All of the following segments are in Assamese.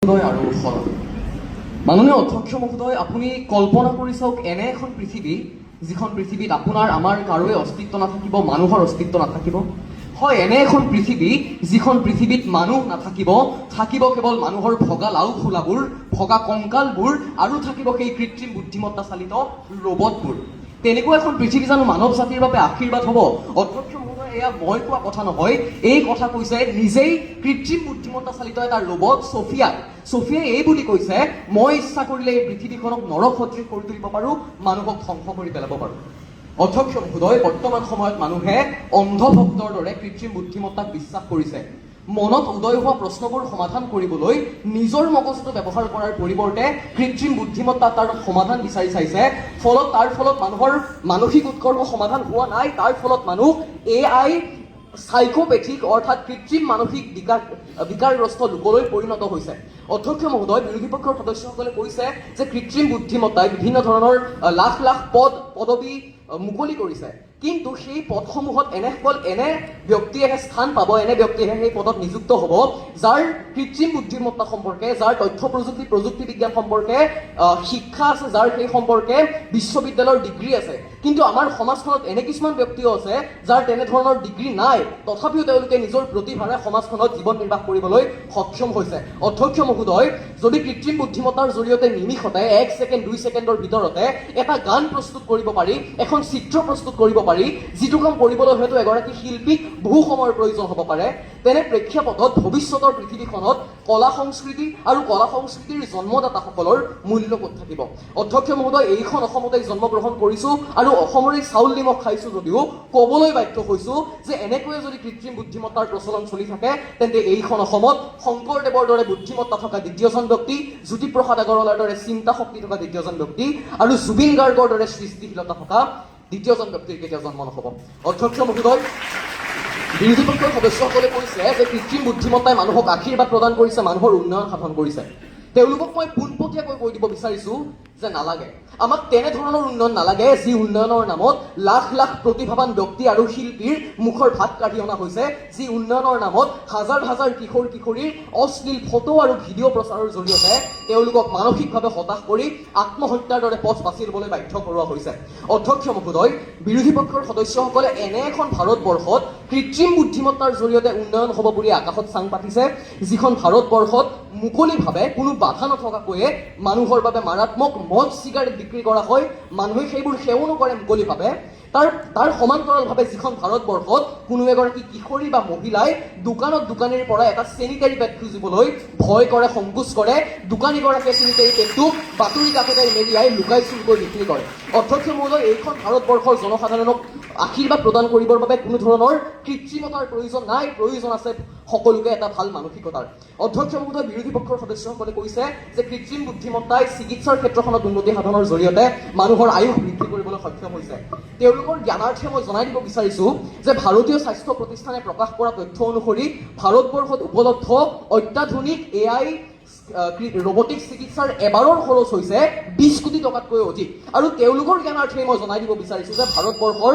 আৰু সৰল মাননীয় অধ্যক্ষ মহোদয়, আপুনি কল্পনা কৰি চাওক, এনে এখন পৃথিৱী যিখন পৃথিৱীত আপোনাৰ আমাৰ কাৰোৱে অস্তিত্ব নাথাকিব, মানুহৰ অস্তিত্ব নাথাকিব। হয়, এনে এখন পৃথিৱী যিখন পৃথিৱীত মানুহ নাথাকিব, থাকিব কেৱল মানুহৰ ভগা লাও খোলাবোৰ, ভগা কংকালবোৰ, আৰু থাকিব সেই কৃত্ৰিম বুদ্ধিমত্তা চালিত ৰবটবোৰ। তেনেকুৱা এখন পৃথিৱী জানো মানৱ জাতিৰ বাবে আশীৰ্বাদ হ'ব? অধ্যক্ষ মহোদয়, এয়া মই কোৱা কথা নহয়, এই কথা কৈছে নিজেই কৃত্ৰিম বুদ্ধিমত্তা চালিত এটা ৰবট ছফিয়াই এই বুলি কৈছে, মই ইচ্ছা কৰিলে এই পৃথিৱীখনক নৰক সদৃশ কৰি তুলিব পাৰোঁ, মানুহক ধ্বংস কৰি পেলাব পাৰোঁ। অধ্যক্ষ মহোদয়, বৰ্তমান সময়ত মানুহে অন্ধভক্তৰ দৰে কৃত্ৰিম বুদ্ধিমত্তাক বিশ্বাস কৰিছে। মনত উদয় হোৱা প্ৰশ্নবোৰ সমাধান কৰিবলৈ নিজৰ মগজুটো ব্যৱহাৰ কৰাৰ পৰিৱৰ্তে কৃত্ৰিম বুদ্ধিমত্তা তাৰ সমাধান বিচাৰি চাইছে। তাৰ ফলত মানুহৰ মানসিক উৎকৰ্ষ সমাধান হোৱা নাই, তাৰ ফলত মানুহ AI সাইকোপেথিক অৰ্থাৎ কৃত্ৰিম মানসিক বিকাৰগ্ৰস্ত লোকলৈ পৰিণত হৈছে। অধ্যক্ষ মহোদয়, বিৰোধী পক্ষৰ সদস্যসকলে কৈছে যে কৃত্ৰিম বুদ্ধিমত্তাই বিভিন্ন ধৰণৰ লাখ লাখ পদবী মুকলি কৰিছে, কিন্তু সেই পদসমূহত এনে ব্যক্তিয়েহে স্থান পাব, এনে ব্যক্তিয়েহে সেই পদত নিযুক্ত হ'ব যাৰ কৃত্ৰিম বুদ্ধিমত্তা সম্পৰ্কে, যাৰ তথ্য প্ৰযুক্তি বিজ্ঞান সম্পৰ্কে শিক্ষা আছে, যাৰ সেই সম্পৰ্কে বিশ্ববিদ্যালয়ৰ ডিগ্ৰী আছে। কিন্তু আমাৰ সমাজখনত এনে কিছুমান ব্যক্তিও আছে যাৰ তেনেধৰণৰ ডিগ্ৰী নাই, তথাপিও তেওঁলোকে নিজৰ প্ৰতিভাৰে সমাজখনত জীৱন নিৰ্বাহ কৰিবলৈ সক্ষম হৈছে। অধ্যক্ষ মহোদয়, যদি কৃত্ৰিম বুদ্ধিমত্তাৰ জৰিয়তে নিমিষতে 1 ছেকেণ্ড 2 ছেকেণ্ডৰ ভিতৰতে এটা গান প্ৰস্তুত কৰিব পাৰি, এখন চিত্ৰ প্ৰস্তুত কৰিব পাৰি, যিটো কাম কৰিবলৈ হয়তো এগৰাকী শিল্পীক বহু সময়ৰ প্ৰয়োজন হ'ব পাৰে, তেনে প্ৰেক্ষাপটত ভৱিষ্যতৰ পৃথিৱীখনত কলা সংস্কৃতি আৰু কলা সংস্কৃতিৰ জন্মদাতাসকলৰ মূল্য ক'ত থাকিব? অধ্যক্ষ মহোদয়, এইখন অসমতেই জন্মগ্ৰহণ কৰিছোঁ আৰু অসমৰে চাউল নিমখ খাইছোঁ যদিও ক'বলৈ বাধ্য হৈছোঁ যে এনেকৈয়ে যদি কৃত্ৰিম বুদ্ধিমত্তাৰ প্ৰচলন চলি থাকে, তেন্তে এইখন অসমত শংকৰদেৱৰ দৰে বুদ্ধিমত্তা থকা দ্বিতীয়জন ব্যক্তি, জ্যোতিপ্ৰসাদ আগৰৱালাৰ দৰে চিন্তা শক্তি থকা দ্বিতীয়জন ব্যক্তি, আৰু জুবিন গাৰ্গৰ দৰে সৃষ্টিশীলতা থকা দ্বিতীয়জন ব্যক্তিৰ কেতিয়াও জন্ম নহ'ব। অধ্যক্ষ মহোদয়, বিৰোধী পক্ষৰ সদস্যসকলে কৈছে যে কৃত্ৰিম বুদ্ধিমত্তাই মানুহক আশীৰ্বাদ প্ৰদান কৰিছে, মানুহৰ উন্নয়ন সাধন কৰিছে। তেওঁলোকক মই পোনপটীয়াকৈ কৈ দিব বিচাৰিছোঁ যে নালাগে, আমাক তেনেধৰণৰ উন্নয়ন নালাগে যি উন্নয়নৰ নামত লাখ লাখ প্ৰতিভাৱান ব্যক্তি আৰু শিল্পীৰ মুখৰ ভাত কাঢ়ি অনা হৈছে, যি উন্নয়নৰ নামত হাজাৰ হাজাৰ কিশোৰ কিশোৰীৰ অশ্লীল ফটো আৰু ভিডিঅ' প্ৰচাৰৰ জৰিয়তে তেওঁলোকক মানসিকভাৱে হতাশ কৰি আত্মহত্যাৰ দৰে পথ বাছি ল'বলৈ বাধ্য কৰোৱা হৈছে। অধ্যক্ষ মহোদয়, বিৰোধী পক্ষৰ সদস্যসকলে এনে এখন ভাৰতবৰ্ষত কৃত্ৰিম বুদ্ধিমত্তাৰ জৰিয়তে উন্নয়ন হ'ব বুলি আকাশত চাং পাতিছে, যিখন ভাৰতবৰ্ষত মুকলিভাৱে কোনো বাধা নথকাকৈয়ে মানুহৰ বাবে মাৰাত্মক মদ চিগাৰেট বিক্ৰী কৰা হয়, মানুহে সেইবোৰ সেৱনো কৰে মুকলিভাৱে। তাৰ সমান্তৰালভাৱে যিখন ভাৰতবৰ্ষত কোনো এগৰাকী কিশোৰী বা মহিলাই দোকানীৰ পৰা এটা চেনিটাৰী পেড খুজিবলৈ ভয় কৰে, সংকোচ কৰে, দোকানীগৰাকীয়ে চেনিটাৰী পেডটোক বাতৰি কাকতেৰে মেৰিয়াই লুকাই চুৰকৈ বিক্ৰী কৰে। অধ্যক্ষ মহোদয়, এইখন ভাৰতবৰ্ষৰ জনসাধাৰণক আশীৰ্বাদ প্ৰদান কৰিবৰ বাবে কোনো ধৰণৰ কৃত্ৰিমতাৰ প্ৰয়োজন নাই, প্ৰয়োজন আছে সকলোকে এটা ভাল মানসিকতাৰ। অধ্যক্ষ মহোদয়, বিৰোধী পক্ষৰ সদস্যসকলে কৈছে যে কৃত্ৰিম বুদ্ধিমত্তাই চিকিৎসাৰ ক্ষেত্ৰখনত উন্নতি সাধনৰ জৰিয়তে মানুহৰ আয়ুস বৃদ্ধি কৰিবলৈ সক্ষম হৈছে। তেওঁলোকৰ জ্ঞানাৰ্থে মই জনাই দিব বিচাৰিছোঁ যে ভাৰতীয় স্বাস্থ্য প্ৰতিষ্ঠানে প্ৰকাশ কৰা তথ্য অনুসৰি ভাৰতবৰ্ষত উপলব্ধ অত্যাধুনিক AI ৰবটিক চিকিৎসাৰ এবাৰৰ খৰচ হৈছে 20 কোটি টকাতকৈ অধিক। আৰু তেওঁলোকৰ জ্ঞানাৰ্থে মই জনাই দিব বিচাৰিছোঁ যে ভাৰতবৰ্ষৰ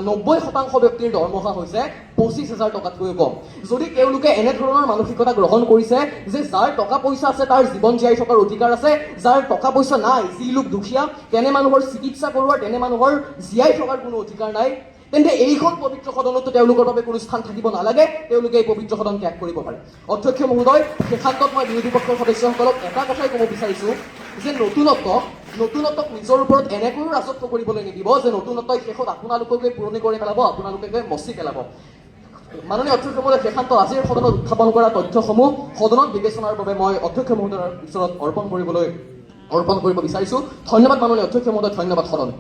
90% ব্যক্তিৰ দৰমহা হৈছে 25,000 টকাতকৈও কম। যদি তেওঁলোকে এনেধৰণৰ মানসিকতা গ্ৰহণ কৰিছে যে যাৰ টকা পইচা আছে তাৰ জীৱন জীয়াই থকাৰ অধিকাৰ আছে, যাৰ টকা পইচা নাই, যি লোক দুখীয়া, তেনে মানুহৰ চিকিৎসা কৰোৱাৰ, তেনে মানুহৰ জীয়াই থকাৰ কোনো অধিকাৰ নাই, তেন্তে এইখন পবিত্ৰ সদনতো তেওঁলোকৰ বাবে কোনো স্থান থাকিব নালাগে, তেওঁলোকে এই পবিত্ৰ সদন ত্যাগ কৰিব পাৰে। অধ্যক্ষ মহোদয়, শেষান্তত মই বিৰোধী পক্ষৰ সদস্যসকলক এটা কথাই ক'ব বিচাৰিছোঁ যে নতুনত্বক নিজৰ ওপৰত এনেকৈও ৰাজত্ব কৰিবলৈ নিদিব যে নতুনত্বই শেষত আপোনালোককে পুৰণি কৰি পেলাব, আপোনালোকে মচি পেলাব। মাননীয় অধ্যক্ষ মহোদয়, শেষান্ত আজিৰ সদনত উত্থাপন কৰা তথ্যসমূহ সদনত বিবেচনাৰ বাবে মই অধ্যক্ষ মহোদয়ৰ ওচৰত অৰ্পণ কৰিব বিচাৰিছোঁ। ধন্যবাদ মাননীয় অধ্যক্ষ মহোদয়, ধন্যবাদ সদন।